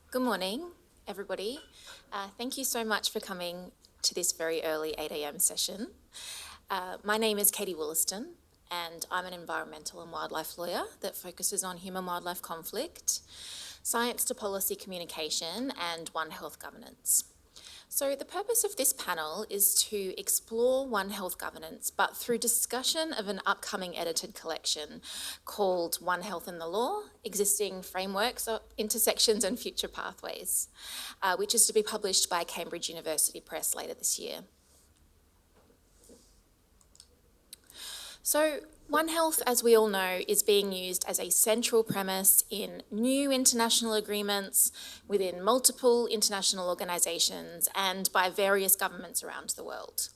Good morning, everybody. Thank you so much for coming to this very early 8 a.m. session. My name is Katie Williston, and I'm an environmental and wildlife lawyer that focuses on human-wildlife conflict, science to policy communication, and One Health governance. So the purpose of this panel is to explore One Health governance, but through discussion of an upcoming edited collection called One Health in the Law, Existing Frameworks, Intersections and Future Pathways, which is to be published by Cambridge University Press later this year. So One Health, as we all know, is being used as a central premise in new international agreements within multiple international organisations and by various governments around the world.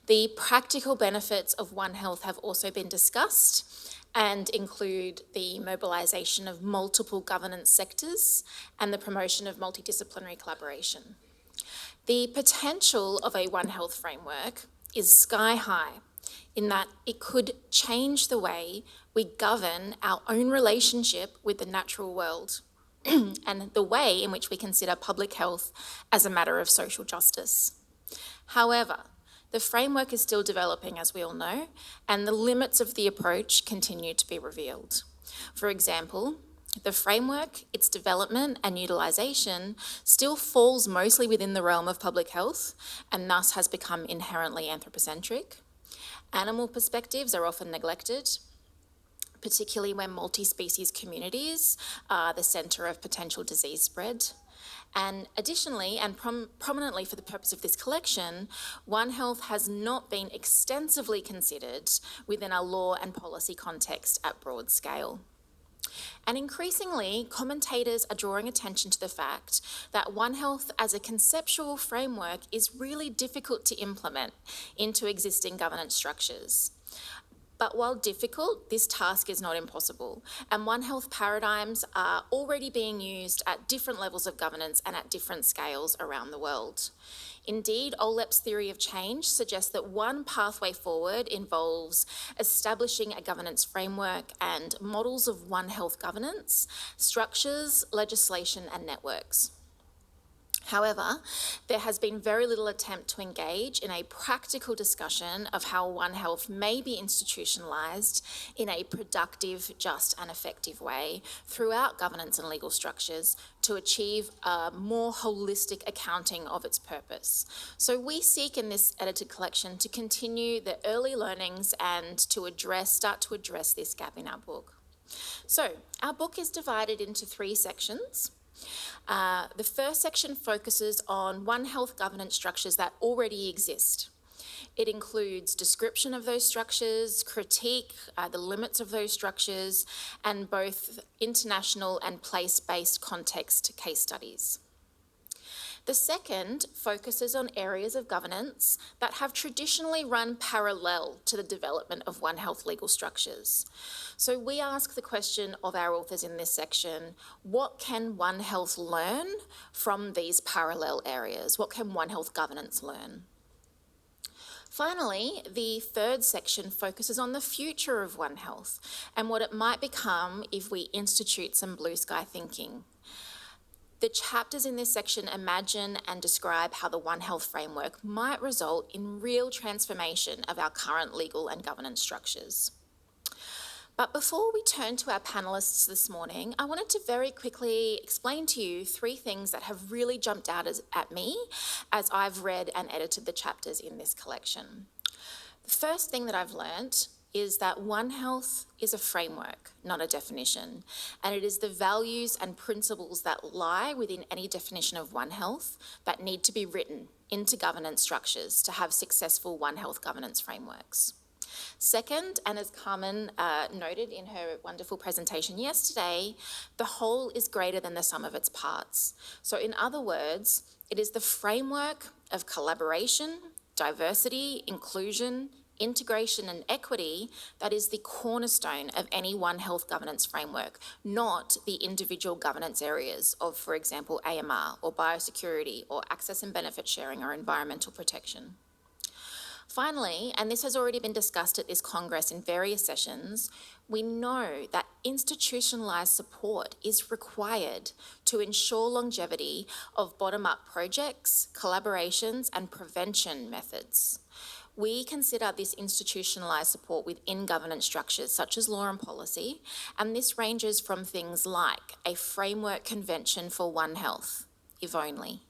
The practical benefits of One Health have also been discussed and include the mobilisation of multiple governance sectors and the promotion of multidisciplinary collaboration. The potential of a One Health framework is sky high, in that it could change the way we govern our own relationship with the natural world and the way in which we consider public health as a matter of social justice. However, the framework is still developing, as we all know, and the limits of the approach continue to be revealed. For example, the framework, its development and utilisation still falls mostly within the realm of public health and thus has become inherently anthropocentric. Animal perspectives are often neglected, particularly when multi-species communities are the centre of potential disease spread. And additionally, and prominently for the purpose of this collection, One Health has not been extensively considered within a law and policy context at broad scale. And increasingly, commentators are drawing attention to the fact that One Health as a conceptual framework is really difficult to implement into existing governance structures. But while difficult, this task is not impossible, and One Health paradigms are already being used at different levels of governance and at different scales around the world. Indeed, Olep's theory of change suggests that one pathway forward involves establishing a governance framework and models of One Health governance, structures, legislation, and networks. However, there has been very little attempt to engage in a practical discussion of how One Health may be institutionalised in a productive, just and effective way throughout governance and legal structures to achieve a more holistic accounting of its purpose. So we seek in this edited collection to continue the early learnings and to start to address this gap in our book. So our book is divided into 3 sections. The first section focuses on One Health governance structures that already exist. It includes description of those structures, critique, the limits of those structures, and both international and place-based context case studies. The second focuses on areas of governance that have traditionally run parallel to the development of One Health legal structures. So we ask the question of our authors in this section, what can One Health learn from these parallel areas? What can One Health governance learn? Finally, the third section focuses on the future of One Health and what it might become if we institute some blue sky thinking. The chapters in this section imagine and describe how the One Health framework might result in real transformation of our current legal and governance structures. But before we turn to our panellists this morning, I wanted to very quickly explain to you 3 things that have really jumped out at me as I've read and edited the chapters in this collection. The first thing that I've learnt is that One Health is a framework, not a definition, and it is the values and principles that lie within any definition of One Health that need to be written into governance structures to have successful One Health governance frameworks. Second, and as Carmen noted in her wonderful presentation yesterday, the whole is greater than the sum of its parts. So in other words, it is the framework of collaboration, diversity, inclusion, integration and equity that is the cornerstone of any One Health governance framework, not the individual governance areas of, for example, AMR or biosecurity or access and benefit sharing or environmental protection. Finally, and this has already been discussed at this Congress in various sessions, we know that institutionalised support is required to ensure longevity of bottom-up projects, collaborations and prevention methods. We consider this institutionalised support within governance structures such as law and policy, and this ranges from things like a framework convention for One Health, if only,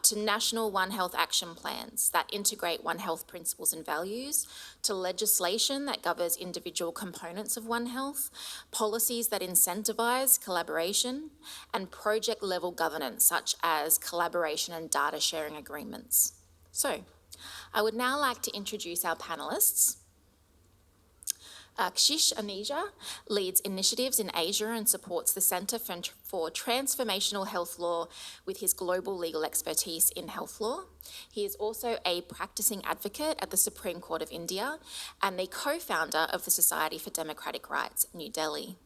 to national One Health action plans that integrate One Health principles and values, to legislation that governs individual components of One Health, policies that incentivise collaboration, and project-level governance such as collaboration and data sharing agreements. So, I would now like to introduce our panellists. Kashish Aneja leads initiatives in Asia and supports the Centre for Transformational Health Law with his global legal expertise in health law. He is also a practicing advocate at the Supreme Court of India and the co-founder of the Society for Democratic Rights, New Delhi.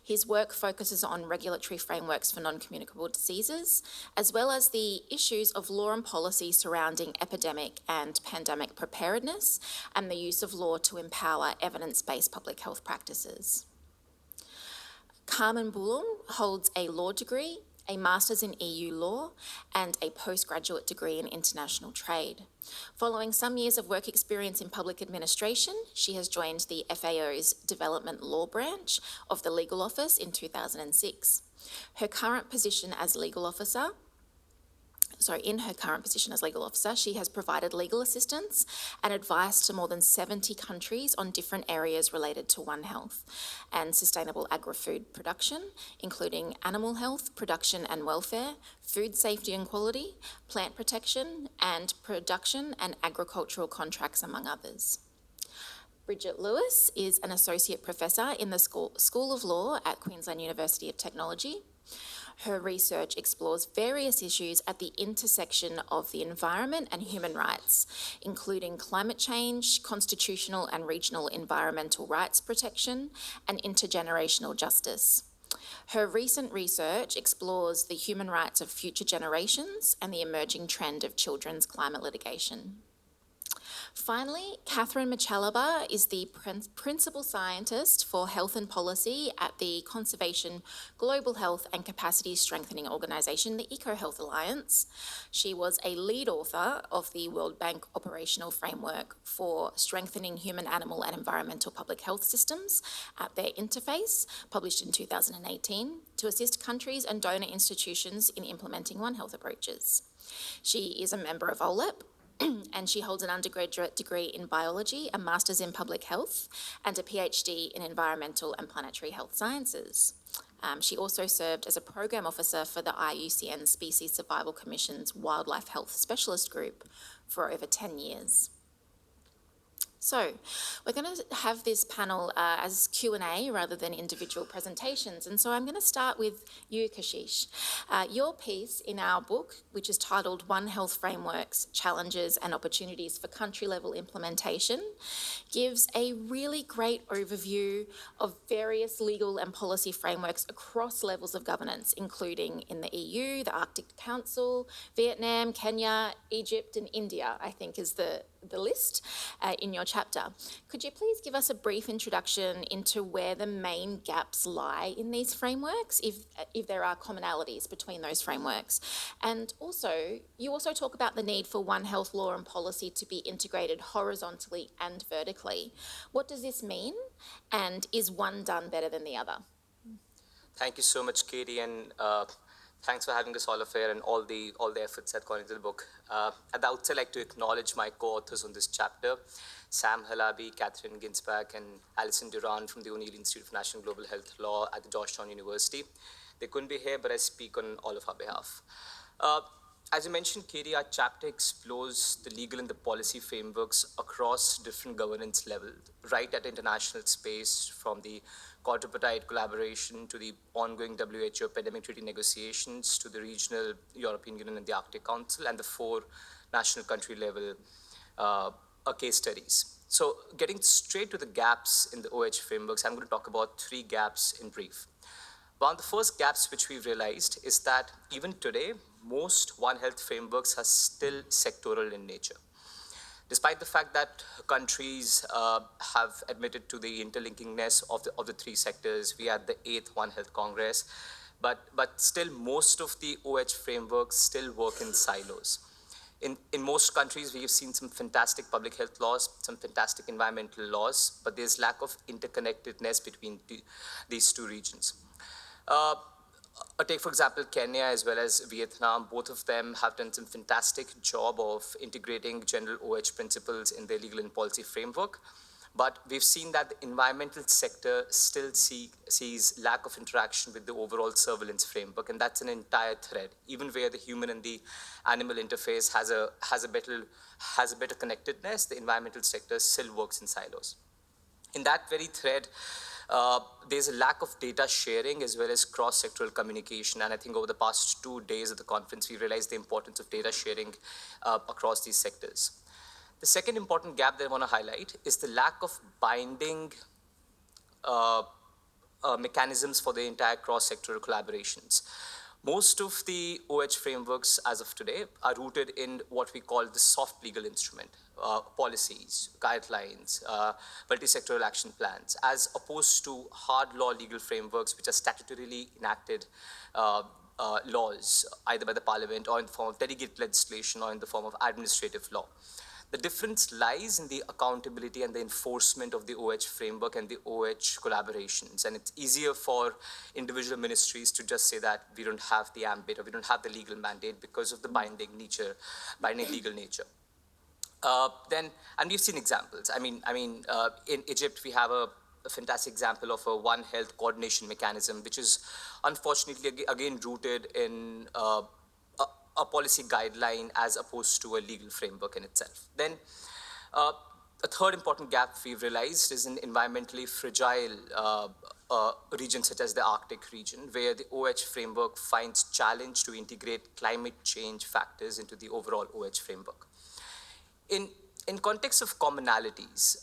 His work focuses on regulatory frameworks for non-communicable diseases, as well as the issues of law and policy surrounding epidemic and pandemic preparedness and the use of law to empower evidence-based public health practices. Carmen Bullon holds a law degree, a master's in EU law, and a postgraduate degree in international trade. Following some years of work experience in public administration, she has joined the FAO's Development Law Branch of the Legal Office in 2006. In her current position as legal officer, she has provided legal assistance and advice to more than 70 countries on different areas related to One Health and sustainable agri-food production, including animal health, production and welfare, food safety and quality, plant protection and production, and agricultural contracts, among others. Bridget Lewis is an associate professor in the School of Law at Queensland University of Technology. Her research explores various issues at the intersection of the environment and human rights, including climate change, constitutional and regional environmental rights protection, and intergenerational justice. Her recent research explores the human rights of future generations and the emerging trend of children's climate litigation. Finally, Machalaba is the Principal Scientist for Health and Policy at the Conservation, Global Health and Capacity Strengthening Organisation, the EcoHealth Alliance. She was a lead author of the World Bank Operational Framework for Strengthening Human, Animal and Environmental Public Health Systems at their interface, published in 2018, to assist countries and donor institutions in implementing One Health approaches. She is a member of OLEP, and she holds an undergraduate degree in biology, a master's in public health, and a PhD in environmental and planetary health sciences. She also served as a program officer for the IUCN Species Survival Commission's Wildlife Health Specialist Group for over 10 years. So we're going to have this panel as Q&A rather than individual presentations. And so I'm going to start with you, Kashish. Your piece in our book, which is titled One Health Frameworks, Challenges and Opportunities for Country-Level Implementation, gives a really great overview of various legal and policy frameworks across levels of governance, including in the EU, the Arctic Council, Vietnam, Kenya, Egypt, and India, I think is the list in your chapter. Could you please give us a brief introduction into where the main gaps lie in these frameworks, if there are commonalities between those frameworks? And also, you also talk about the need for One Health law and policy to be integrated horizontally and vertically. What does this mean? And is one done better than the other? Thank you so much, Katie, and thanks for having us all affair and all the efforts that gone into the book. At the outset, I'd like to acknowledge my co-authors on this chapter, Sam Halabi, Catherine Ginsberg, and Alison Duran from the O'Neill Institute of National Global Health Law at the Georgetown University. They couldn't be here, but I speak on all of our behalf. As you mentioned, Katie, our chapter explores the legal and the policy frameworks across different governance levels, right at international space, from the quadripartite collaboration to the ongoing WHO pandemic treaty negotiations to the regional European Union and the Arctic Council and the 4 national country level case studies. So getting straight to the gaps in the OH frameworks, I'm going to talk about 3 gaps in brief. One of the first gaps which we've realized is that even today, most One Health frameworks are still sectoral in nature. Despite the fact that countries have admitted to the interlinkingness of the three sectors, we had the 8th One Health Congress, but still most of the OH frameworks still work in silos. In most countries, we have seen some fantastic public health laws, some fantastic environmental laws, but there's lack of interconnectedness between these two regions. Take, for example, Kenya as well as Vietnam. Both of them have done some fantastic job of integrating general OH principles in their legal and policy framework. But we've seen that the environmental sector still sees lack of interaction with the overall surveillance framework, and that's an entire thread. Even where the human and the animal interface has a better connectedness, the environmental sector still works in silos. In that very thread, there's a lack of data sharing as well as cross-sectoral communication. And I think over the past 2 days of the conference, we realized the importance of data sharing across these sectors. The second important gap that I want to highlight is the lack of binding mechanisms for the entire cross-sectoral collaborations. Most of the OH frameworks as of today are rooted in what we call the soft legal instrument, policies, guidelines, multi-sectoral action plans, as opposed to hard law legal frameworks which are statutorily enacted laws, either by the parliament or in the form of delegated legislation or in the form of administrative law. The difference lies in the accountability and the enforcement of the OH framework and the OH collaborations. And it's easier for individual ministries to just say that we don't have the ambit or we don't have the legal mandate because of the binding legal nature. And we've seen examples. In Egypt, we have a fantastic example of a One Health coordination mechanism, which is unfortunately again rooted in a policy guideline as opposed to a legal framework in itself. Then a third important gap we've realized is in environmentally fragile regions such as the Arctic region, where the OH framework finds challenge to integrate climate change factors into the overall OH framework. In context of commonalities,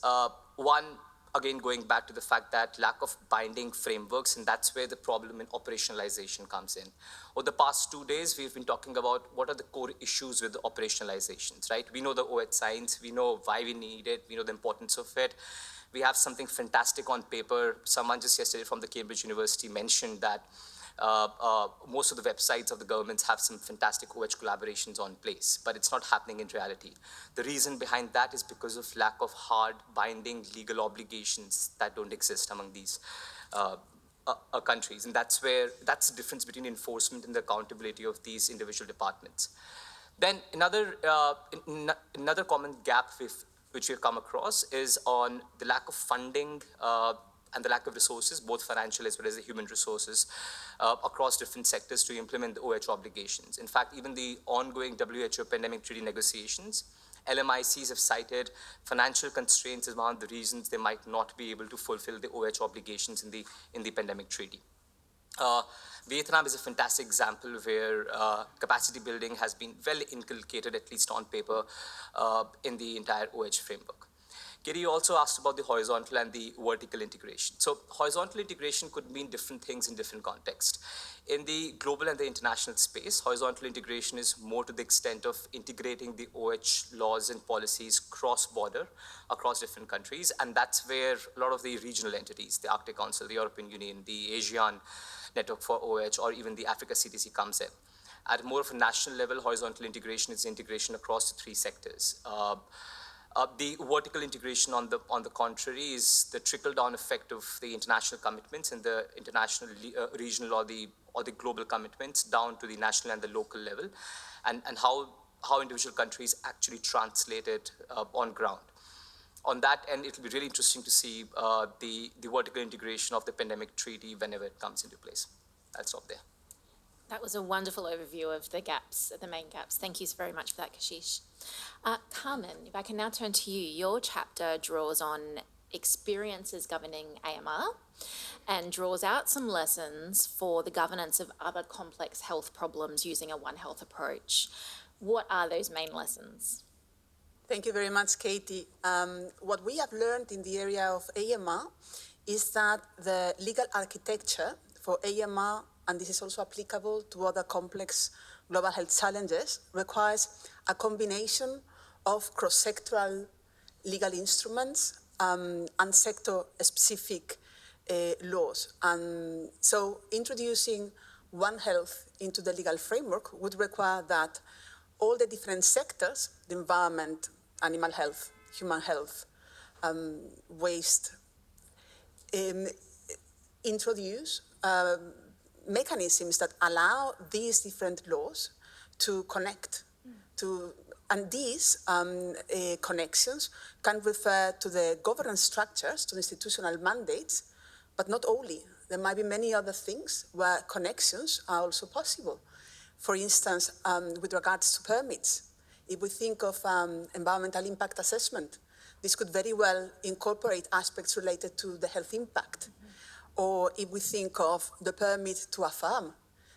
one, again, going back to the fact that lack of binding frameworks, and that's where the problem in operationalization comes in. Over the past 2 days, we've been talking about what are the core issues with the operationalizations, right? We know the OH science, we know why we need it, we know the importance of it. We have something fantastic on paper. Someone just yesterday from the Cambridge University mentioned that most of the websites of the governments have some fantastic OH collaborations on place, but it's not happening in reality. The reason behind that is because of lack of hard binding legal obligations that don't exist among these countries. And that's the difference between enforcement and the accountability of these individual departments. Then another common gap which we've come across is on the lack of funding and the lack of resources, both financial as well as the human resources, across different sectors to implement the OH obligations. In fact, even the ongoing WHO pandemic treaty negotiations, LMICs have cited financial constraints as one of the reasons they might not be able to fulfill the OH obligations in the pandemic treaty. Vietnam is a fantastic example where capacity building has been well inculcated, at least on paper, in the entire OH framework. Katie, you also asked about the horizontal and the vertical integration. So horizontal integration could mean different things in different contexts. In the global and the international space, horizontal integration is more to the extent of integrating the OH laws and policies cross-border across different countries. And that's where a lot of the regional entities, the Arctic Council, the European Union, the ASEAN Network for OH, or even the Africa CDC comes in. At more of a national level, horizontal integration is integration across the three sectors. The vertical integration, on the contrary, is the trickle-down effect of the international commitments and the international, regional, or the global commitments down to the national and the local level, and how individual countries actually translate it on ground. On that end, it'll be really interesting to see the vertical integration of the pandemic treaty whenever it comes into place. I'll stop there. That was a wonderful overview of the gaps, the main gaps. Thank you very much for that, Kashish. Carmen, if I can now turn to you. Your chapter draws on experiences governing AMR and draws out some lessons for the governance of other complex health problems using a One Health approach. What are those main lessons? Thank you very much, Katie. What we have learned in the area of AMR is that the legal architecture for AMR, and this is also applicable to other complex global health challenges, requires a combination of cross-sectoral legal instruments and sector-specific laws. And so introducing One Health into the legal framework would require that all the different sectors, the environment, animal health, human health, waste, introduce mechanisms that allow these different laws to connect to, and these connections can refer to the governance structures, to the institutional mandates, but not only. There might be many other things where connections are also possible. For instance, with regards to permits, if we think of environmental impact assessment, this could very well incorporate aspects related to the health impact. Or if we think of the permit to a farm,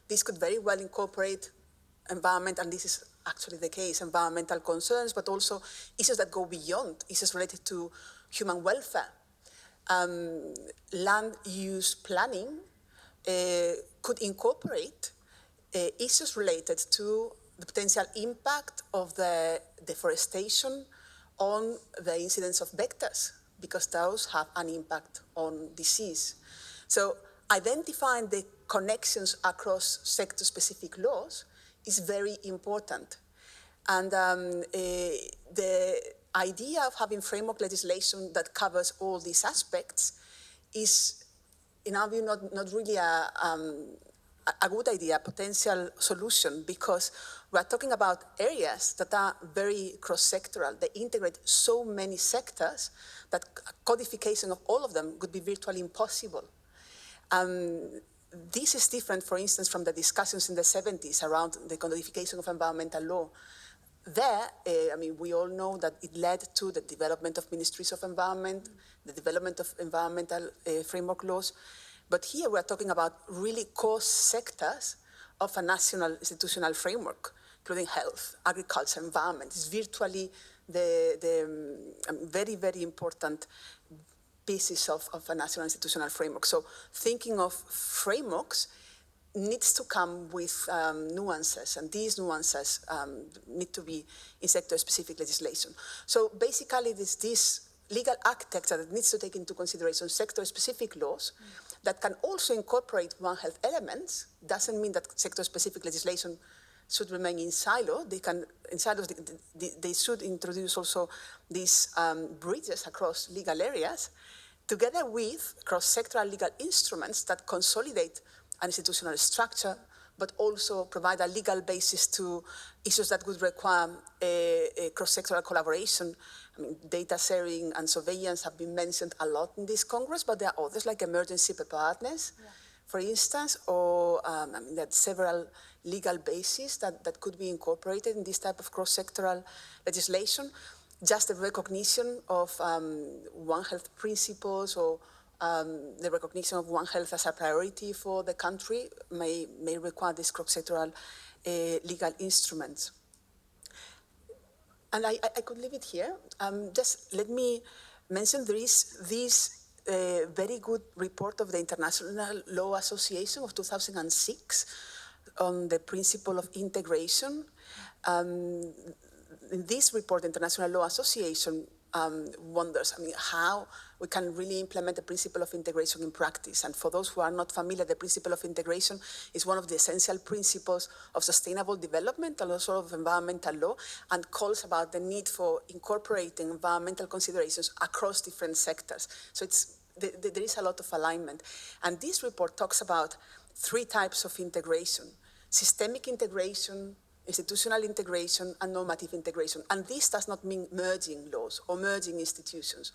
this could very well incorporate environment, and this is actually the case, environmental concerns, but also issues that go beyond, issues related to human welfare. Land use planning could incorporate issues related to the potential impact of the deforestation on the incidence of vectors, because those have an impact on disease. So identifying the connections across sector-specific laws is very important. And the idea of having framework legislation that covers all these aspects is, in our view, not really a good idea, a potential solution, because we're talking about areas that are very cross-sectoral. They integrate so many sectors that codification of all of them would be virtually impossible. This is different, for instance, from the discussions in the 70s around the codification of environmental law. There, I mean, we all know that it led to the development of ministries of environment, the development of environmental framework laws. But here we're talking about really core sectors of a national institutional framework, including health, agriculture, environment. It's virtually the very, very important pieces of a national institutional framework. So thinking of frameworks needs to come with nuances, and these nuances need to be in sector-specific legislation. So basically, this legal architecture that needs to take into consideration sector-specific laws that can also incorporate One Health elements. Doesn't mean that sector-specific legislation should remain in silo. They can, in silos, they should introduce also these bridges across legal areas, together with cross-sectoral legal instruments that consolidate an institutional structure, but also provide a legal basis to issues that would require a cross-sectoral collaboration. I mean, data sharing and surveillance have been mentioned a lot in this Congress, but there are others like emergency preparedness, for instance, or I mean, there are several legal bases that could be incorporated in this type of cross-sectoral legislation. Just the recognition of One Health principles, or the recognition of One Health as a priority for the country may require these cross-sectoral legal instruments. And I could leave it here. Just let me mention there is this very good report of the International Law Association of 2006 on the principle of integration. In this report, the International Law Association wonders, I mean, how we can really implement the principle of integration in practice. And for those who are not familiar, the principle of integration is one of the essential principles of sustainable development and also of environmental law, and calls about the need for incorporating environmental considerations across different sectors. So there is a lot of alignment. And this report talks about 3 types of integration: systemic integration, institutional integration, and normative integration. And this does not mean merging laws or merging institutions.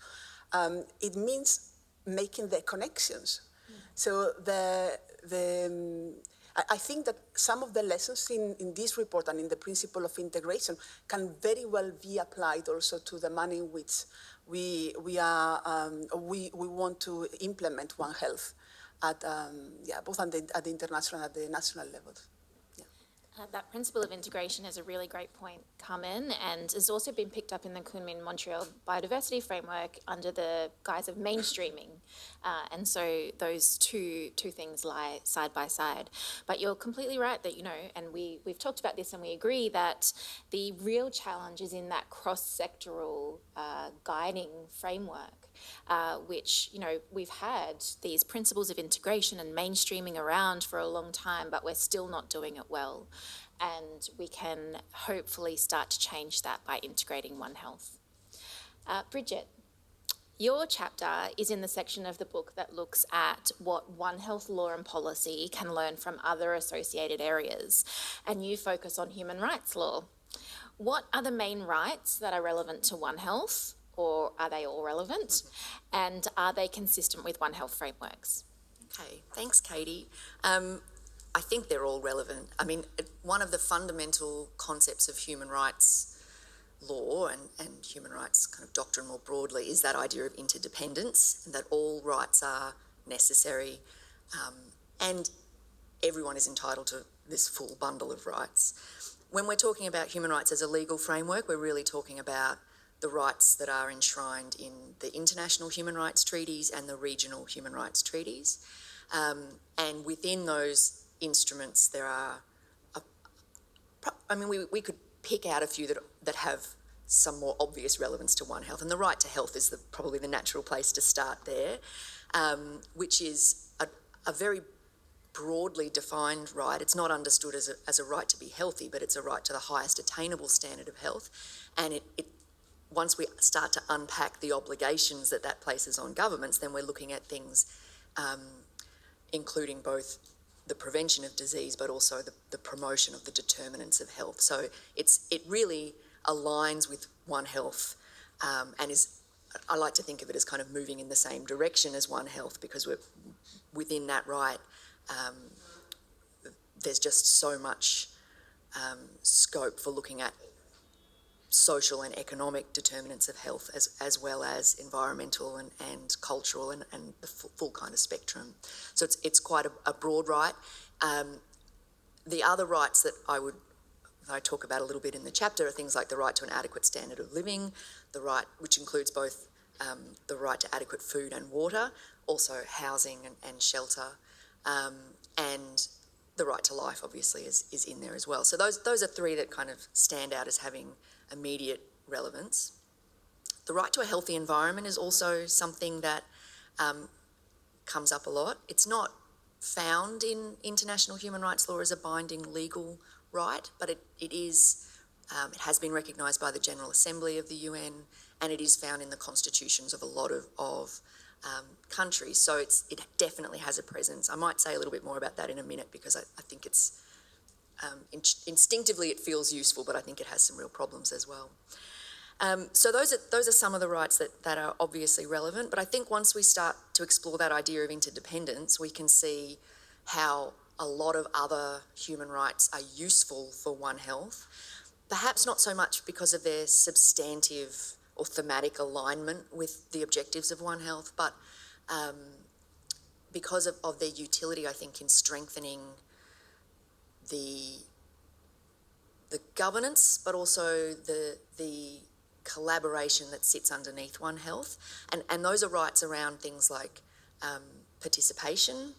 It means making the connections. So I think that some of the lessons in this report and in the principle of integration can very well be applied also to the manner in which we want to implement One Health at both at the international and at the national levels. That principle of integration is a really great point, Carmen, and has also been picked up in the Kunming Montreal Biodiversity Framework under the guise of mainstreaming. And so those two things lie side by side. But you're completely right that, and we've talked about this and we agree that the real challenge is in that cross-sectoral guiding framework. Which, we've had these principles of integration and mainstreaming around for a long time, but we're still not doing it well. And we can hopefully start to change that by integrating One Health. Bridget, your chapter is in the section of the book that looks at what One Health law and policy can learn from other associated areas, and you focus on human rights law. What are the main rights that are relevant to One Health? Or are they all relevant? And are they consistent with One Health frameworks? Okay, thanks, Katie. I think they're all relevant. I mean, one of the fundamental concepts of human rights law and human rights kind of doctrine more broadly is that idea of interdependence, and that all rights are necessary, and everyone is entitled to this full bundle of rights. When we're talking about human rights as a legal framework, we're really talking about the rights that are enshrined in the international human rights treaties and the regional human rights treaties. And within those instruments, there are, we could pick out a few that have some more obvious relevance to One Health. And the right to health is probably the natural place to start there, which is a very broadly defined right. It's not understood as a right to be healthy, but it's a right to the highest attainable standard of health. And once we start to unpack the obligations that places on governments, then we're looking at things including both the prevention of disease, but also the promotion of the determinants of health. So it really aligns with One Health, and I like to think of it as kind of moving in the same direction as One Health, because we're within that right. There's just so much scope for looking at social and economic determinants of health as well as environmental and cultural and the full kind of spectrum. So it's quite a broad right. The other rights that I talk about a little bit in the chapter are things like the right to an adequate standard of living, the right, which includes both the right to adequate food and water, also housing and shelter, and the right to life obviously is in there as well. So those are three that kind of stand out as having immediate relevance. The right to a healthy environment is also something that comes up a lot. It's not found in international human rights law as a binding legal right, but it has been recognised by the General Assembly of the UN, and it is found in the constitutions of a lot of countries. So it definitely has a presence. I might say a little bit more about that in a minute, because I think it's instinctively it feels useful, but I think it has some real problems as well. So those are some of the rights that are obviously relevant, but I think once we start to explore that idea of interdependence, we can see how a lot of other human rights are useful for One Health, perhaps not so much because of their substantive or thematic alignment with the objectives of One Health, but because of their utility, I think, in strengthening the governance, but also the collaboration that sits underneath One Health. And those are rights around things like participation,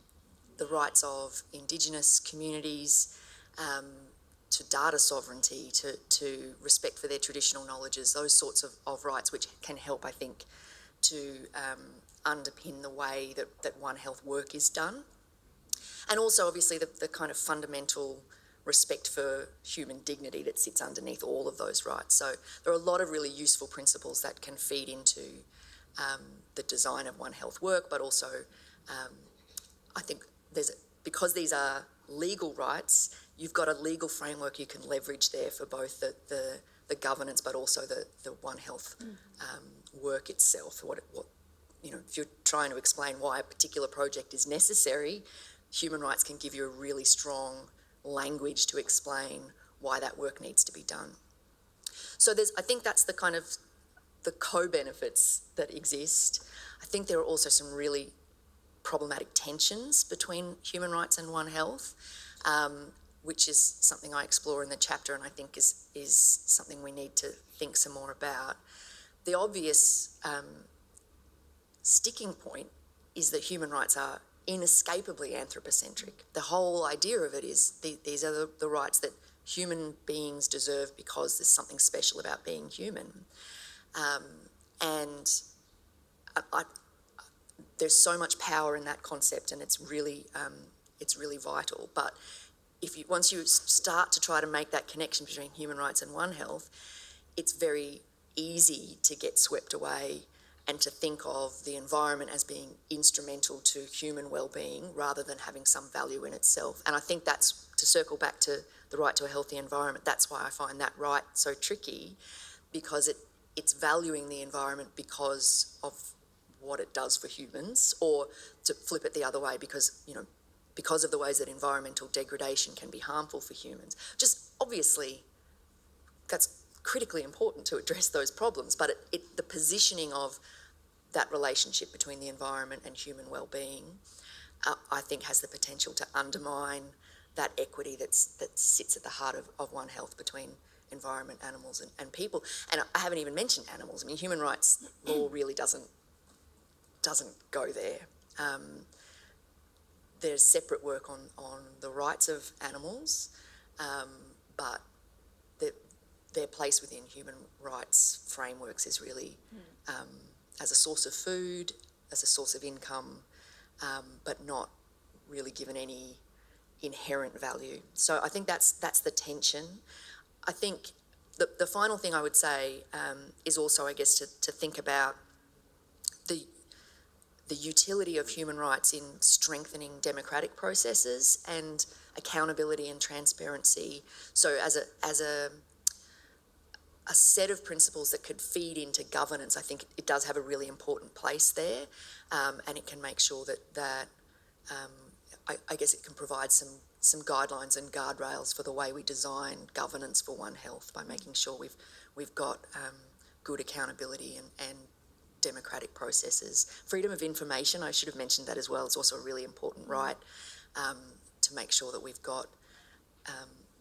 the rights of Indigenous communities, to data sovereignty, to respect for their traditional knowledges, those sorts of rights which can help, I think, to underpin the way that One Health work is done. And also, obviously, the kind of fundamental respect for human dignity that sits underneath all of those rights. So there are a lot of really useful principles that can feed into the design of One Health work, but also I think because these are legal rights, you've got a legal framework you can leverage there for both the governance, but also the One Health work itself. If you're trying to explain why a particular project is necessary, human rights can give you a really strong language to explain why that work needs to be done. So I think that's the kind of the co-benefits that exist. I think there are also some really problematic tensions between human rights and One Health. which is something I explore in the chapter and I think is something we need to think some more about. The obvious sticking point is that human rights are inescapably anthropocentric. The whole idea of it is these are the rights that human beings deserve because there's something special about being human. And there's so much power in that concept, and it's really vital. But once you start to try to make that connection between human rights and One Health, it's very easy to get swept away and to think of the environment as being instrumental to human well-being rather than having some value in itself. And I think that's, to circle back to the right to a healthy environment, that's why I find that right so tricky, because it's valuing the environment because of what it does for humans, or to flip it the other way, because of the ways that environmental degradation can be harmful for humans. Just obviously, that's critically important to address those problems, but the positioning of that relationship between the environment and human well-being, I think has the potential to undermine that equity that sits at the heart of One Health between environment, animals and people. And I haven't even mentioned animals. I mean, human rights law really doesn't go there. There's separate work on the rights of animals, but their place within human rights frameworks is really as a source of food, as a source of income, but not really given any inherent value. So I think that's the tension. I think the final thing I would say is also, I guess, to think about the utility of human rights in strengthening democratic processes and accountability and transparency. So as a set of principles that could feed into governance, I think it does have a really important place there, and it can make sure that I guess it can provide some guidelines and guardrails for the way we design governance for One Health, by making sure we've got good accountability and democratic processes. Freedom of information, I should have mentioned that as well, is also a really important right, to make sure that we've got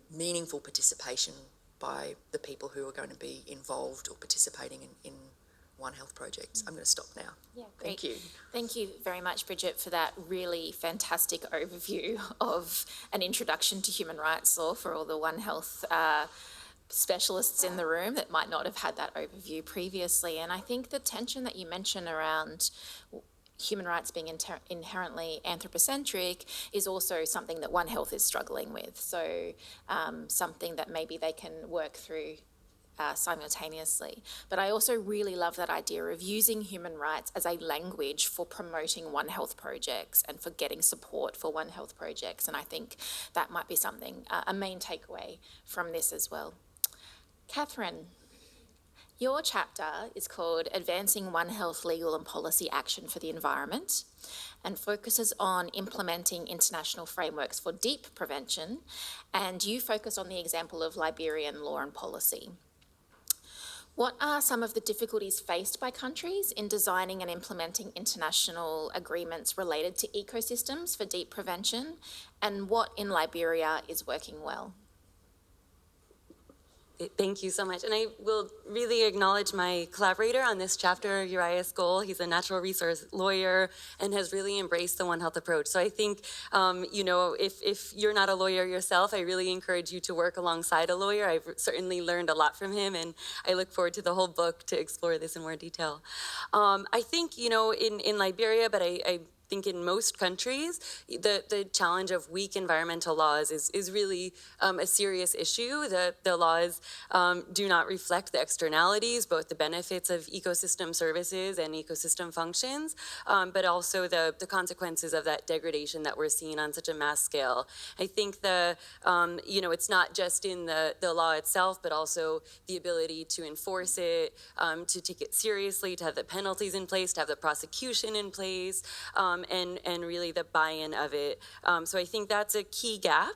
meaningful participation by the people who are going to be involved or participating in One Health projects. I'm going to stop now. Yeah, great. Thank you. Thank you very much, Bridget, for that really fantastic overview of an introduction to human rights law for all the One Health specialists in the room that might not have had that overview previously. And I think the tension that you mention around human rights being inherently anthropocentric is also something that One Health is struggling with. So something that maybe they can work through simultaneously. But I also really love that idea of using human rights as a language for promoting One Health projects and for getting support for One Health projects. And I think that might be something, a main takeaway from this as well. Catherine, your chapter is called Advancing One Health Legal and Policy Action for the Environment, and focuses on implementing international frameworks for deep prevention, and you focus on the example of Liberian law and policy. What are some of the difficulties faced by countries in designing and implementing international agreements related to ecosystems for deep prevention, and what in Liberia is working well? Thank you so much. And I will really acknowledge my collaborator on this chapter, Uriah Skoll. He's a natural resource lawyer and has really embraced the One Health approach. So I think, if you're not a lawyer yourself, I really encourage you to work alongside a lawyer. I've certainly learned a lot from him, and I look forward to the whole book to explore this in more detail. I think, in Liberia, but I think in most countries, the challenge of weak environmental laws is really a serious issue. The laws do not reflect the externalities, both the benefits of ecosystem services and ecosystem functions, but also the consequences of that degradation that we're seeing on such a mass scale. I think it's not just in the law itself, but also the ability to enforce it, to take it seriously, to have the penalties in place, to have the prosecution in place, and really the buy-in of it. So I think that's a key gap.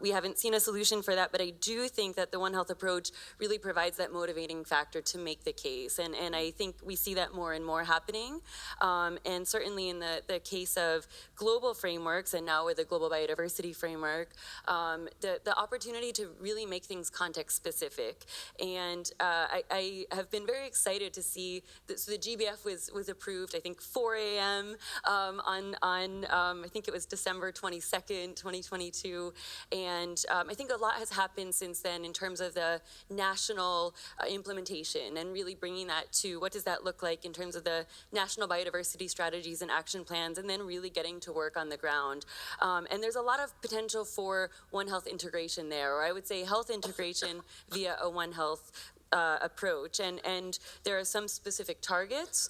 We haven't seen a solution for that, but I do think that the One Health approach really provides that motivating factor to make the case. And I think we see that more and more happening. And certainly in the case of global frameworks, and now with the Global Biodiversity Framework, the opportunity to really make things context specific. And I have been very excited to see that, so the GBF was approved, I think 4 a.m. On I think it was December 22nd, 2022. And I think a lot has happened since then in terms of the national implementation and really bringing that to what does that look like in terms of the national biodiversity strategies and action plans, and then really getting to work on the ground. And there's a lot of potential for One Health integration there, or I would say health integration via a One Health approach. And there are some specific targets.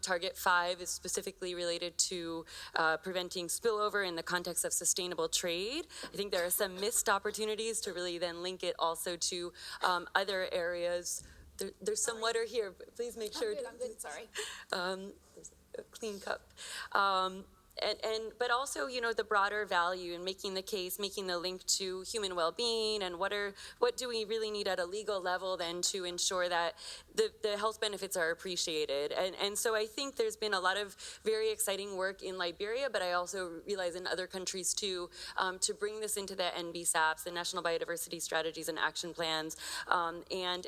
Target 5 is specifically related to preventing spillover in the context of sustainable trade. I think there are some missed opportunities to really then link it also to other areas. There's some water here, but please make sure. I'm good, sorry. There's a clean cup. But also, you know, the broader value and making the case, making the link to human well-being, and what do we really need at a legal level then to ensure that the health benefits are appreciated. And so I think there's been a lot of very exciting work in Liberia, but I also realize in other countries too, to bring this into the NBSAPs, the National Biodiversity Strategies and Action Plans, and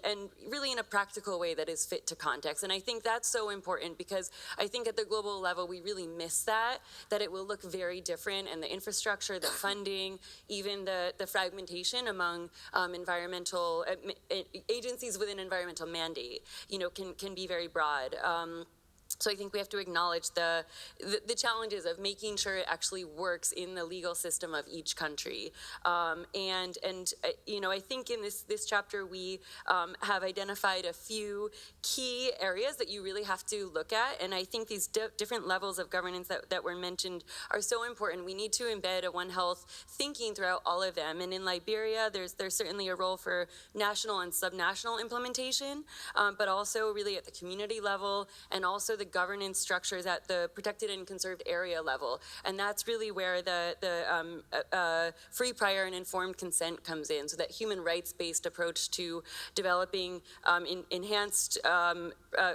really in a practical way that is fit to context. And I think that's so important, because I think at the global level we really miss that it will look very different, and the infrastructure, the funding, even the fragmentation among environmental agencies within environmental mandate, you know, can be very broad. So I think we have to acknowledge the challenges of making sure it actually works in the legal system of each country. And you know, I think in this chapter we have identified a few key areas that you really have to look at. And I think these different levels of governance that were mentioned are so important. We need to embed a One Health thinking throughout all of them. And in Liberia, there's certainly a role for national and subnational implementation, but also really at the community level, and also the governance structures at the protected and conserved area level. And that's really where the free, prior, and informed consent comes in, so that human rights-based approach to developing enhanced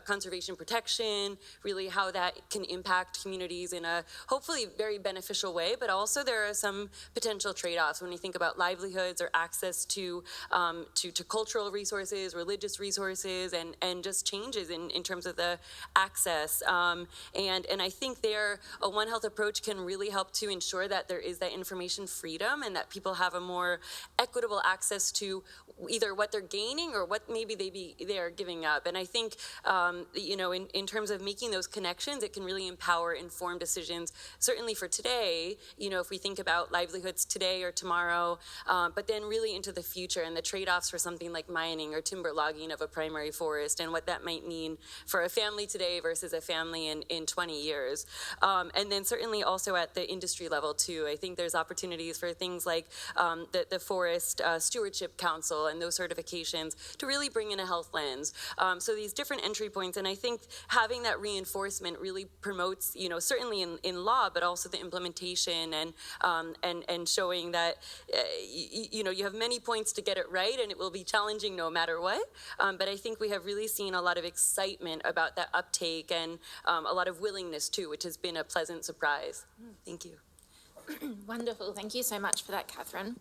conservation protection, really how that can impact communities in a hopefully very beneficial way, but also there are some potential trade-offs when you think about livelihoods or access to cultural resources, religious resources, and just changes in terms of the access. And I think there, a One Health approach can really help to ensure that there is that information freedom, and that people have a more equitable access to either what they're gaining or what maybe they are giving up. And I think, you know, in terms of making those connections, it can really empower informed decisions, certainly for today, you know, if we think about livelihoods today or tomorrow, but then really into the future, and the trade-offs for something like mining or timber logging of a primary forest, and what that might mean for a family today versus a family in 20 years. And then certainly also at the industry level too, I think there's opportunities for things like the Forest Stewardship Council and those certifications to really bring in a health lens. So these different entry points, and I think having that reinforcement really promotes, you know, certainly in law, but also the implementation, and showing that, you know, you have many points to get it right, and it will be challenging no matter what. But I think we have really seen a lot of excitement about that uptake, and a lot of willingness too, which has been a pleasant surprise. Thank you. Wonderful. Thank you so much for that, Catherine.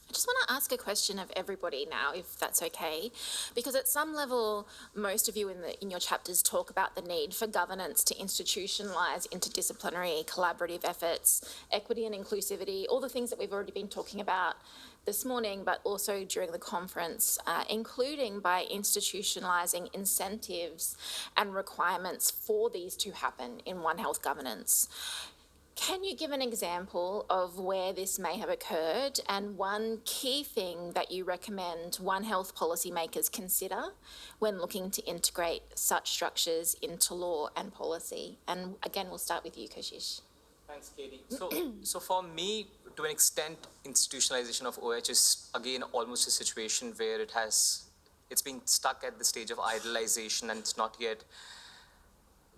I just want to ask a question of everybody now, if that's okay, because at some level, most of you in your chapters talk about the need for governance to institutionalise interdisciplinary collaborative efforts, equity and inclusivity, all the things that we've already been talking about this morning, but also during the conference, including by institutionalising incentives and requirements for these to happen in One Health governance. Can you give an example of where this may have occurred, and one key thing that you recommend One Health policymakers consider when looking to integrate such structures into law and policy? And again, we'll start with you, Kashish. Thanks, Katie. So for me, to an extent, institutionalization of OH is again almost a situation where it's been stuck at the stage of idealization, and it's not yet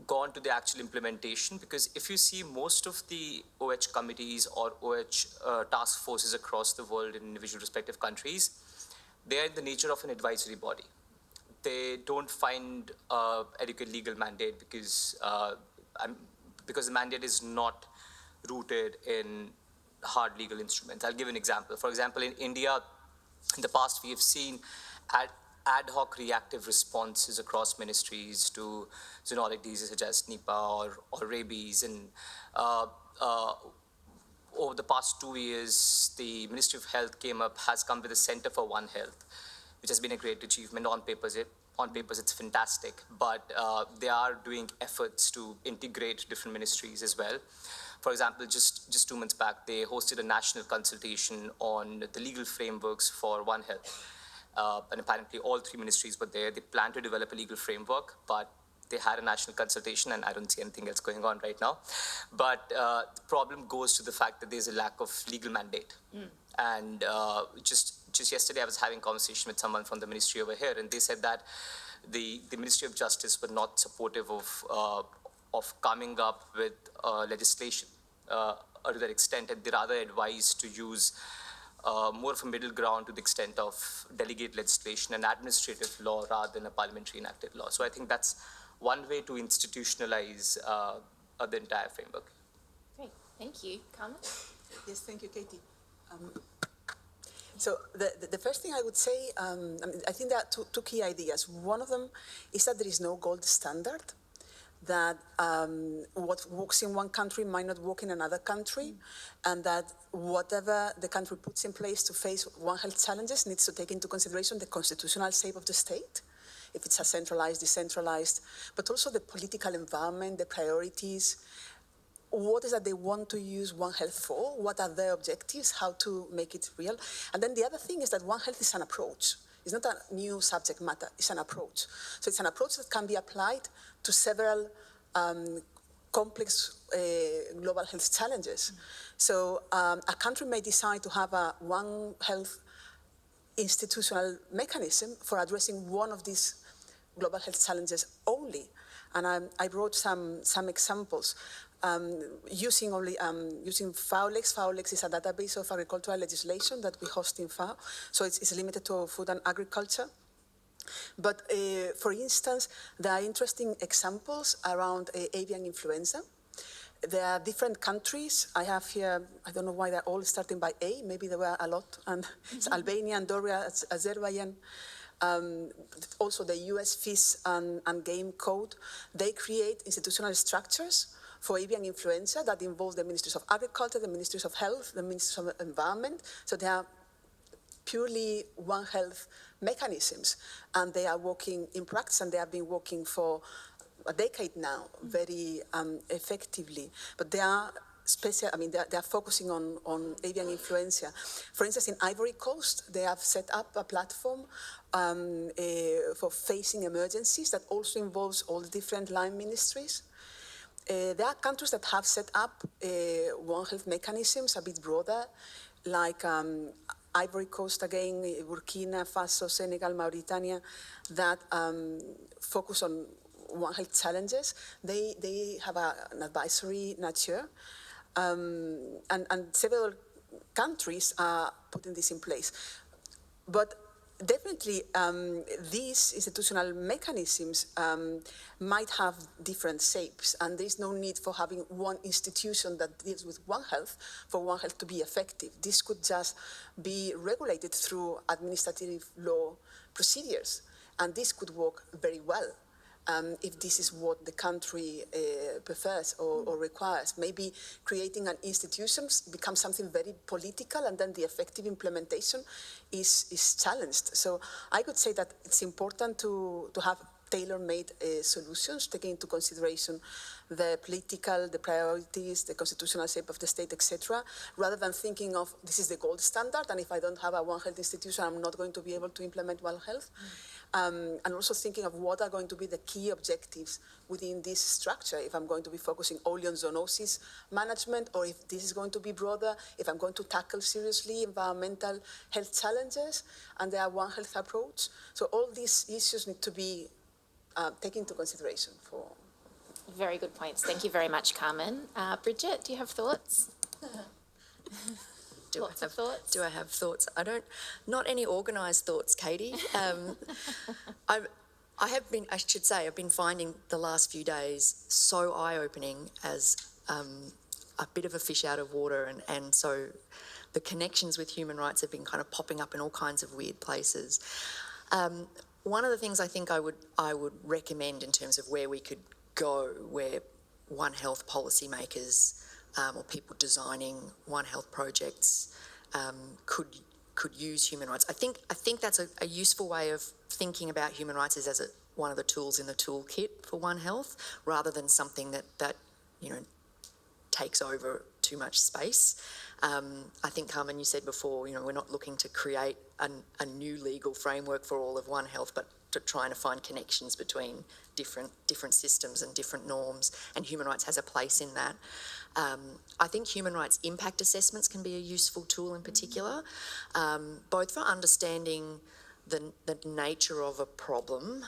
gone to the actual implementation, because if you see most of the OH committees or OH task forces across the world in individual respective countries, they are in the nature of an advisory body. They don't find adequate legal mandate because the mandate is not rooted in hard legal instruments. I'll give an example. For example, in India, in the past, we have seen ad hoc reactive responses across ministries to zoonotic diseases such as Nipah or rabies. And over the past 2 years, the Ministry of Health has come with a Center for One Health, which has been a great achievement. On papers, it's fantastic, but they are doing efforts to integrate different ministries as well. For example, just 2 months back, they hosted a national consultation on the legal frameworks for One Health. And apparently all 3 ministries were there. They plan to develop a legal framework, but they had a national consultation, and I don't see anything else going on right now. But the problem goes to the fact that there's a lack of legal mandate. And just yesterday, I was having a conversation with someone from the ministry over here, and they said that the Ministry of Justice were not supportive of coming up with legislation to that extent, and they rather advised to use more of a middle ground to the extent of delegate legislation and administrative law rather than a parliamentary enacted law. So I think that's one way to institutionalize the entire framework. Great, thank you. Carmen? Yes, thank you, Katie. So the first thing I would say, I think there are two key ideas. One of them is that there is no gold standard, that what works in one country might not work in another country, and that whatever the country puts in place to face One Health challenges needs to take into consideration the constitutional shape of the state, if it's a centralized, decentralized, but also the political environment, the priorities. What is that they want to use One Health for? What are their objectives? How to make it real? And then the other thing is that One Health is an approach. It's not a new subject matter, it's an approach. So it's an approach that can be applied to several complex global health challenges. So a country may decide to have a One Health institutional mechanism for addressing one of these global health challenges only. And I wrote some examples. Using FAOLEX. FAOLEX is a database of agricultural legislation that we host in FAO, so it's limited to food and agriculture. But for instance, there are interesting examples around avian influenza. There are different countries. I have here, I don't know why they're all starting by A, maybe there were a lot, and it's Albania, Andorra, Azerbaijan. Also the US Fish and Game Code. They create institutional structures for avian influenza that involve the Ministries of Agriculture, the Ministries of Health, the Ministries of Environment. So they are purely One Health mechanisms, and they are working in practice, and they have been working for a decade now, very effectively. But they are they are focusing on avian influenza. For instance, in Ivory Coast, they have set up a platform for facing emergencies that also involves all the different line ministries. There are countries that have set up One Health mechanisms a bit broader, like Ivory Coast again, Burkina Faso, Senegal, Mauritania, that focus on One Health challenges. They have an advisory nature, and several countries are putting this in place. But definitely, these institutional mechanisms might have different shapes, and there's no need for having one institution that deals with One Health for One Health to be effective. This could just be regulated through administrative law procedures, and this could work very well. If this is what the country prefers or requires. Maybe creating an institution becomes something very political, and then the effective implementation is challenged. So I could say that it's important to have tailor-made solutions, taking into consideration the political, the priorities, the constitutional shape of the state, etc., rather than thinking of this is the gold standard, and if I don't have a One Health institution, I'm not going to be able to implement One Health. And also thinking of what are going to be the key objectives within this structure, if I'm going to be focusing only on zoonosis management, or if this is going to be broader, if I'm going to tackle seriously environmental health challenges, and there are One Health approach. So all these issues need to be taken into consideration for Very good points. Thank you very much, Carmen. Bridget, do you have thoughts? Lots of thoughts? Do I have thoughts? Not any organised thoughts, Katie. I've been finding the last few days so eye-opening as a bit of a fish out of water, and so the connections with human rights have been kind of popping up in all kinds of weird places. One of the things I think I would recommend in terms of where we could go, where One Health policymakers or people designing One Health projects could use human rights. I think that's a useful way of thinking about human rights as one of the tools in the toolkit for One Health, rather than something that takes over too much space. I think, Carmen, you said before, we're not looking to create a new legal framework for all of One Health, but to trying to find connections between different systems and different norms, and human rights has a place in that. I think human rights impact assessments can be a useful tool in particular, both for understanding the nature of a problem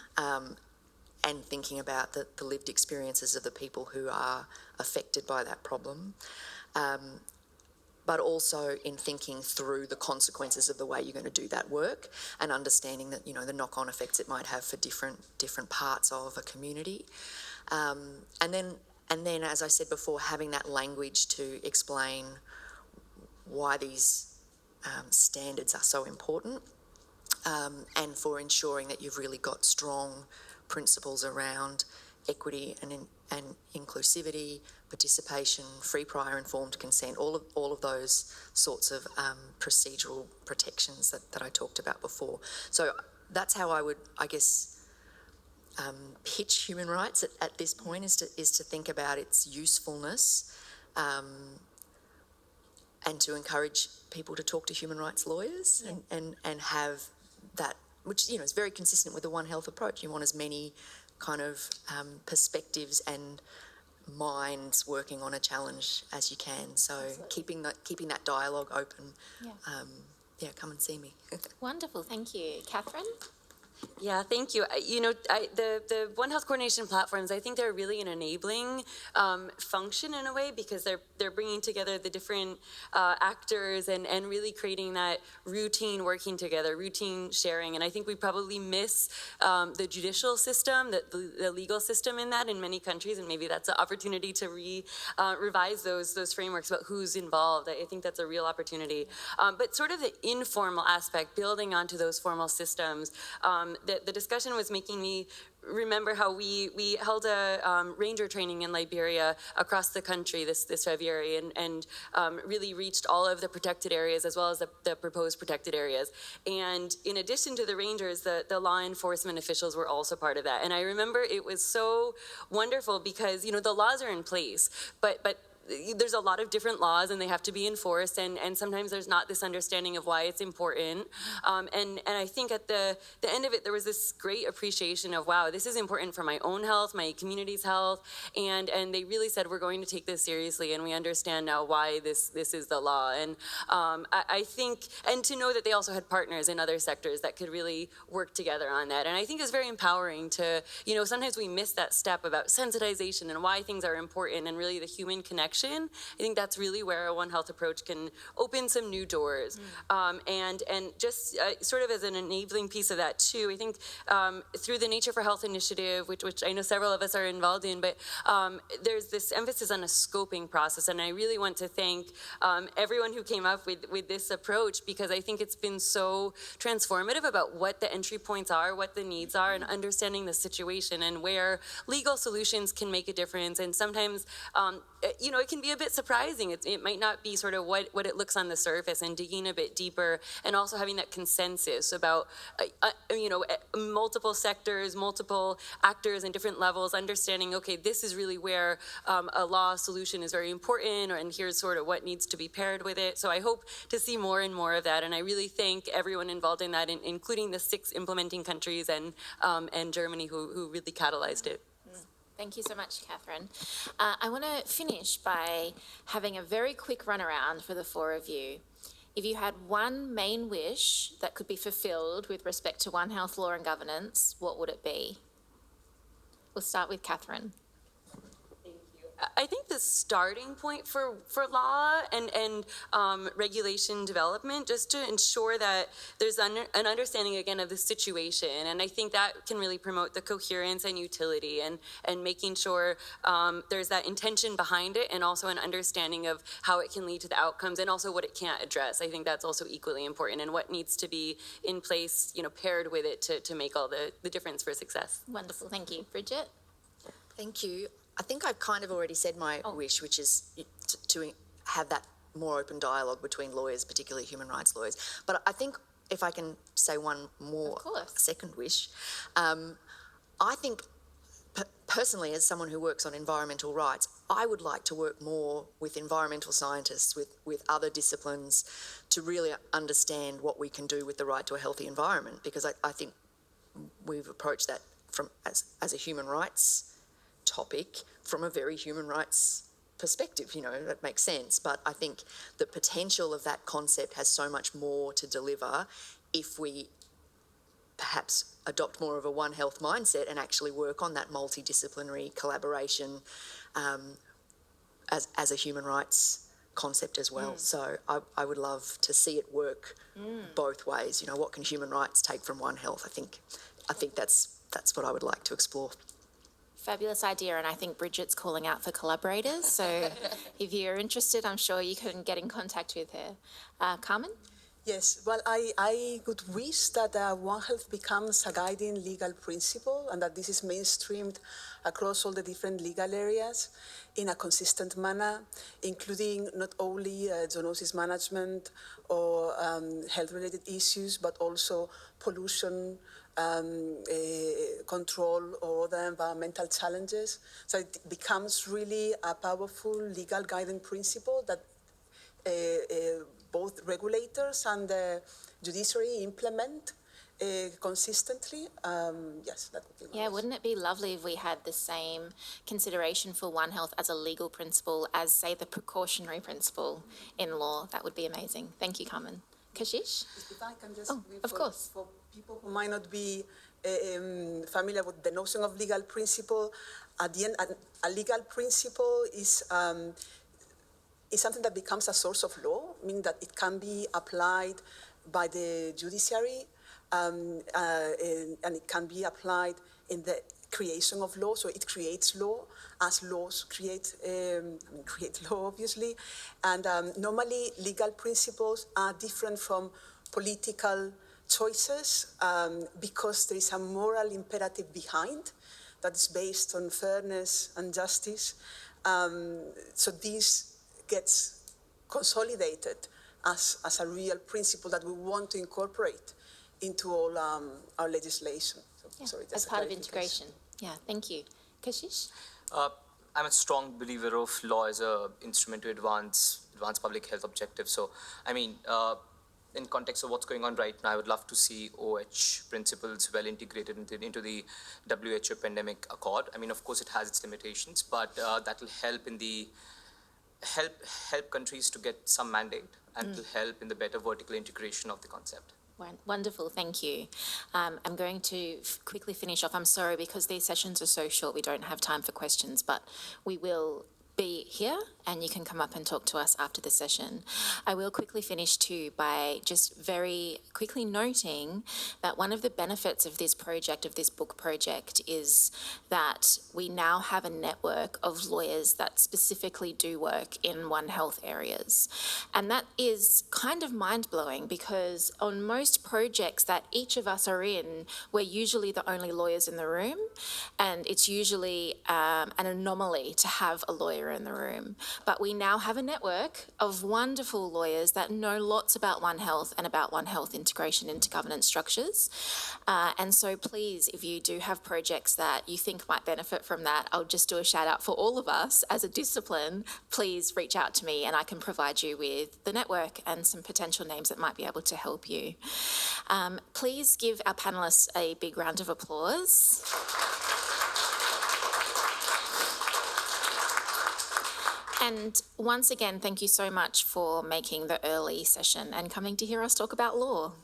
and thinking about the lived experiences of the people who are affected by that problem, but also in thinking through the consequences of the way you're going to do that work, and understanding that, the knock-on effects it might have for different parts of a community. And then, as I said before, having that language to explain why these standards are so important, and for ensuring that you've really got strong principles around equity and inclusivity, participation, free, prior, informed consent, all of those sorts of procedural protections that I talked about before. So that's how I would, I guess, pitch human rights at this point, is to think about its usefulness, and to encourage people to talk to human rights lawyers, and have that, which is very consistent with the One Health approach. You want as many kind of perspectives and minds working on a challenge as you can. So keeping that dialogue open. Come and see me. Wonderful, thank you. Catherine? Yeah, thank you. The One Health coordination platforms, I think they're really an enabling function in a way, because they're bringing together the different actors and really creating that routine working together, routine sharing. And I think we probably miss the judicial system, the legal system in that in many countries, and maybe that's an opportunity to revise those frameworks about who's involved. I think that's a real opportunity. But sort of the informal aspect, building onto those formal systems. The discussion was making me remember how we held a ranger training in Liberia across the country this February, and really reached all of the protected areas as well as the proposed protected areas. And in addition to the rangers, the law enforcement officials were also part of that. And I remember it was so wonderful because, the laws are in place, but there's a lot of different laws and they have to be enforced, and sometimes there's not this understanding of why it's important. And I think at the end of it, there was this great appreciation of, wow, this is important for my own health, my community's health, and they really said, we're going to take this seriously, and we understand now why this is the law. And I think, and to know that they also had partners in other sectors that could really work together on that. And I think it's very empowering to, sometimes we miss that step about sensitization and why things are important, and really the human connection. I think that's really where a One Health approach can open some new doors. And just sort of as an enabling piece of that too, I think through the Nature for Health initiative, which I know several of us are involved in, but there's this emphasis on a scoping process. And I really want to thank everyone who came up with this approach, because I think it's been so transformative about what the entry points are, what the needs are, and understanding the situation and where legal solutions can make a difference. And sometimes, it can be a bit surprising. It might not be sort of what it looks on the surface, and digging a bit deeper, and also having that consensus about, multiple sectors, multiple actors and different levels, understanding, okay, this is really where a law solution is very important, and here's sort of what needs to be paired with it. So I hope to see more and more of that, and I really thank everyone involved in that, including the 6 implementing countries and Germany who really catalyzed it. Thank you so much, Catherine. I want to finish by having a very quick run around for the 4 of you. If you had one main wish that could be fulfilled with respect to One Health law and governance, what would it be? We'll start with Catherine. I think the starting point for law and regulation development, just to ensure that there's an understanding again of the situation, and I think that can really promote the coherence and utility, and making sure there's that intention behind it, and also an understanding of how it can lead to the outcomes, and also what it can't address. I think that's also equally important, and what needs to be in place, paired with it to make all the difference for success. Wonderful, thank you. Bridget? Thank you. I think I've kind of already said my wish, which is to have that more open dialogue between lawyers, particularly human rights lawyers. But I think if I can say one more second wish, I think personally, as someone who works on environmental rights, I would like to work more with environmental scientists, with other disciplines, to really understand what we can do with the right to a healthy environment, because I think we've approached that from as a human rights topic from a very human rights perspective, that makes sense. But I think the potential of that concept has so much more to deliver if we perhaps adopt more of a One Health mindset and actually work on that multidisciplinary collaboration as a human rights concept as well. So I would love to see it work both ways. What can human rights take from One Health? I think that's what I would like to explore. Fabulous idea, and I think Bridget's calling out for collaborators, so if you're interested, I'm sure you can get in contact with her. Carmen? Yes, well, I would wish that One Health becomes a guiding legal principle, and that this is mainstreamed across all the different legal areas in a consistent manner, including not only zoonosis management or health-related issues, but also pollution control or other environmental challenges. So it becomes really a powerful legal guiding principle that both regulators and the judiciary implement consistently. Yes, that would be my wish. Wouldn't it be lovely if we had the same consideration for One Health as a legal principle as, say, the precautionary principle in law? That would be amazing. Thank you, Carmen. Kashish? If I can just, of course. For people who might not be familiar with the notion of legal principle, at the end, a legal principle is something that becomes a source of law, meaning that it can be applied by the judiciary, and it can be applied in the creation of law. So it creates law, as laws create law, obviously. And normally legal principles are different from political choices because there is a moral imperative behind that is based on fairness and justice. So this gets consolidated as a real principle that we want to incorporate into all our legislation. So as part of integration. Yeah, thank you. Kashish? I'm a strong believer of law as an instrument to advance public health objectives. So, in context of what's going on right now, I would love to see OH principles well integrated into the WHO pandemic accord. Of course, it has its limitations, but that will help in the help countries to get some mandate, and will help in the better vertical integration of the concept. Wonderful, thank you. I'm going to quickly finish off. I'm sorry, because these sessions are so short, we don't have time for questions, but we will be here and you can come up and talk to us after the session. I will quickly finish too by just very quickly noting that one of the benefits of this project, of this book project, is that we now have a network of lawyers that specifically do work in One Health areas. And that is kind of mind-blowing, because on most projects that each of us are in, we're usually the only lawyers in the room, and it's usually an anomaly to have a lawyer in the room. But we now have a network of wonderful lawyers that know lots about One Health and about One Health integration into governance structures. And so please, if you do have projects that you think might benefit from that, I'll just do a shout out for all of us as a discipline. Please reach out to me and I can provide you with the network and some potential names that might be able to help you. Please give our panellists a big round of applause. And once again, thank you so much for making the early session and coming to hear us talk about law.